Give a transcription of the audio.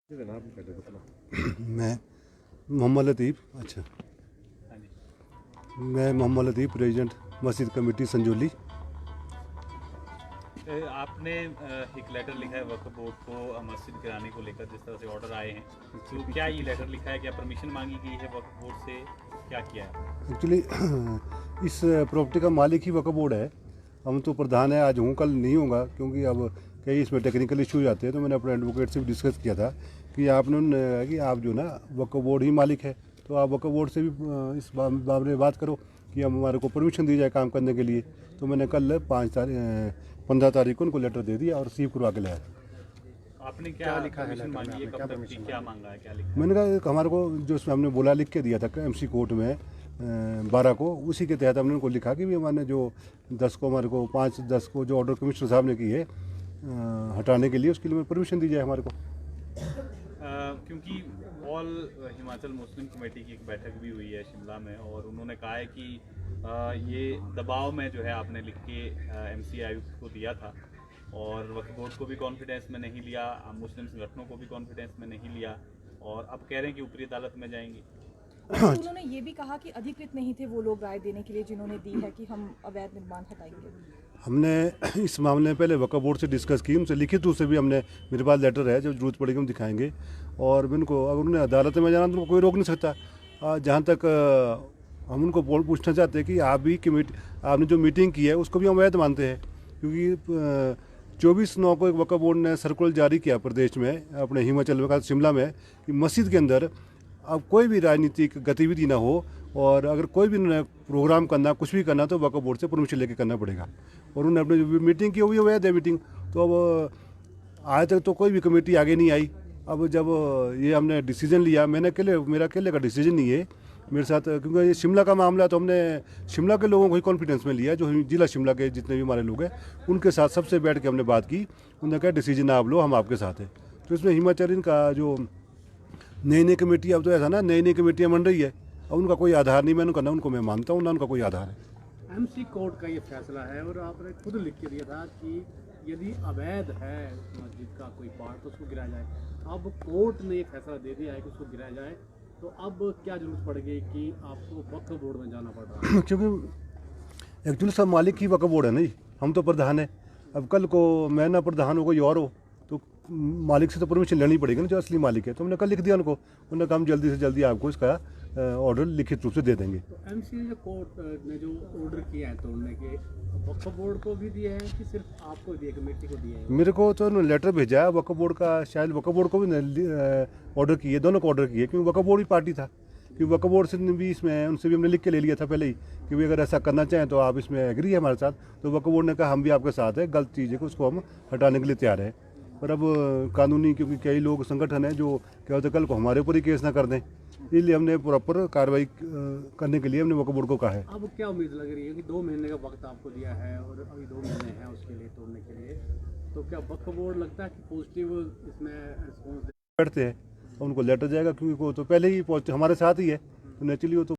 मैं मोहम्मद लतीफ़ मैं मोहम्मद लतीफ़ प्रेसिडेंट मस्जिद कमेटी संजौली। आपने एक लेटर लिखा है वक्फ बोर्ड को मस्जिद गिराने को लेकर, जिस तरह से ऑर्डर आए हैं, तो क्या ये लेटर लिखा है, क्या परमिशन मांगी गई है वक्फ बोर्ड से, क्या किया है? एक्चुअली इस प्रॉपर्टी का मालिक ही वक्फ बोर्ड है। हम तो प्रधान है, आज हूँ कल नहीं होगा, क्योंकि अब कई इसमें टेक्निकल इश्यूज आते हैं। तो मैंने अपने एडवोकेट से भी डिस्कस किया था कि आपने कि आप जो ना वक्फ बोर्ड ही मालिक है, तो आप वक्फ बोर्ड से भी इस बारे में बात करो कि हम हमारे को परमिशन दी जाए काम करने के लिए। तो मैंने कल 15 तारीख को उनको लेटर दे दिया और रिसीव करवा के लाया। आपने क्या लिखा है, मांगी है, कब तक की, क्या मांगा है, क्या लिखा? मैंने कहा हमारे को जो हमने बोला लिख के दिया था एमसी कोर्ट में 12 को, उसी के तहत हमने उनको लिखा कि भी हमारे जो 10 को हमारे को 5-10 को जो ऑर्डर कमिश्नर साहब ने की है हटाने के लिए, उसके लिए परमिशन दी जाए हमारे को। क्योंकि ऑल हिमाचल मुस्लिम कमेटी की एक बैठक भी हुई है शिमला में, और उन्होंने कहा है कि ये दबाव में जो है आपने लिख के एमसी आयुक्त को दिया था, और वक्फ बोर्ड को भी कॉन्फिडेंस में नहीं लिया, मुस्लिम संगठनों को भी कॉन्फिडेंस में नहीं लिया, और अब कह रहे हैं कि ऊपरी अदालत में जाएंगे। तो उन्होंने ये भी कहा कि अधिकृत नहीं थे वो लोग राय देने के लिए जिन्होंने दी है कि हम अवैध निर्माण हटाएंगे। हमने इस मामले में पहले वक्फ बोर्ड से डिस्कस की, उनसे लिखित रूप से भी हमने, मेरे पास लेटर है, जब जरूरत पड़ेगी हम दिखाएंगे। और उनको अगर उन्हें अदालत में जाना तो उनको कोई रोक नहीं सकता। जहाँ तक हम उनको पूछना चाहते हैं कि आप भी कमेटी, आपने जो मीटिंग की है उसको भी हम अवैध मानते हैं, क्योंकि 24/9 को एक वक्फ बोर्ड ने सर्कुलर जारी किया प्रदेश में, अपने हिमाचल में, शिमला में, कि मस्जिद के अंदर अब कोई भी राजनीतिक गतिविधि ना हो, और अगर कोई भी प्रोग्राम करना, कुछ भी करना, तो वक्फ बोर्ड से परमिशन लेके करना पड़ेगा। और उन्होंने अपनी जो मीटिंग की वो भी अवैध है मीटिंग। तो अब आज तक तो कोई भी कमेटी आगे नहीं आई। अब जब ये हमने डिसीजन लिया, मेरा अकेले का डिसीजन नहीं है, मेरे साथ, क्योंकि ये शिमला का मामला, तो हमने शिमला के लोगों को ही कॉन्फिडेंस में लिया, जो जिला शिमला के जितने भी हमारे लोग हैं उनके साथ सबसे बैठ के हमने बात की। उन्होंने कहा डिसीजन आप लो, हम आपके साथ हैं। तो इसमें हिमाचल का जो नई कमेटी, अब तो ऐसा ना नई कमेटियाँ बन रही है, अब उनका कोई आधार नहीं, मैंने कहना उनको मैं मानता हूँ ना, उनका कोई आधार है। एमसी कोर्ट का ये फैसला है, और आपने खुद लिख के दिया था कि यदि अवैध है मस्जिद का कोई पार्ट तो उसको गिराया जाए। अब कोर्ट ने ये फैसला दे दिया है कि उसको गिराया जाए, तो अब क्या जरूरत पड़ गई कि आपको वक्फ बोर्ड में जाना पड़ रहा है? क्योंकि एक्चुअली सब मालिक ही वक्फ बोर्ड है नहीं, हम तो प्रधान है। अब कल को मैं ना प्रधान हो, कोई और हो, तो मालिक से तो परमिशन लेनी पड़ेगी ना, जो असली मालिक है। तो हमने कल लिख दिया उनको, उन्होंने कहा हम जल्दी से जल्दी आपको इसका ऑर्डर लिखित रूप से दे देंगे। तो एमसी जो कोर्ट ने जो ऑर्डर किया है तोड़ने के, वक्फ बोर्ड को भी दिया है कि सिर्फ आपको दिया, कमेटी को दिया है? मेरे को तो उन्होंने लेटर भेजा है वक्फ बोर्ड का, शायद वक्फ बोर्ड को भी ऑर्डर किए, दोनों को ऑर्डर किए, क्योंकि वक्फ बोर्ड ही पार्टी था। कि वक्फ बोर्ड से भी इसमें, उनसे भी हमने लिख के ले लिया था पहले ही कि भाई अगर ऐसा करना चाहें तो आप इसमें एग्री है हमारे साथ। तो वक्फ बोर्ड ने कहा हम भी आपके साथ है, गलत चीज़ है कि उसको हम हटाने के लिए तैयार है। पर अब कानूनी, क्योंकि कई लोग संगठन हैं जो क्या होता है कल को हमारे ऊपर ही केस ना कर दें, इसलिए हमने प्रॉपर कार्रवाई करने के लिए हमने वक्फ बोर्ड को कहा है। अब क्या उम्मीद लग रही है कि 2 महीने का वक्त आपको दिया है और अभी 2 महीने हैं उसके लिए तोड़ने के लिए, तो क्या वक्फ बोर्ड लगता है कि पॉजिटिव इसमें रिस्पॉन्स बैठते हैं, उनको लेटर जाएगा, क्योंकि वो तो पहले ही हमारे साथ ही है, तो नेचुरली वो तो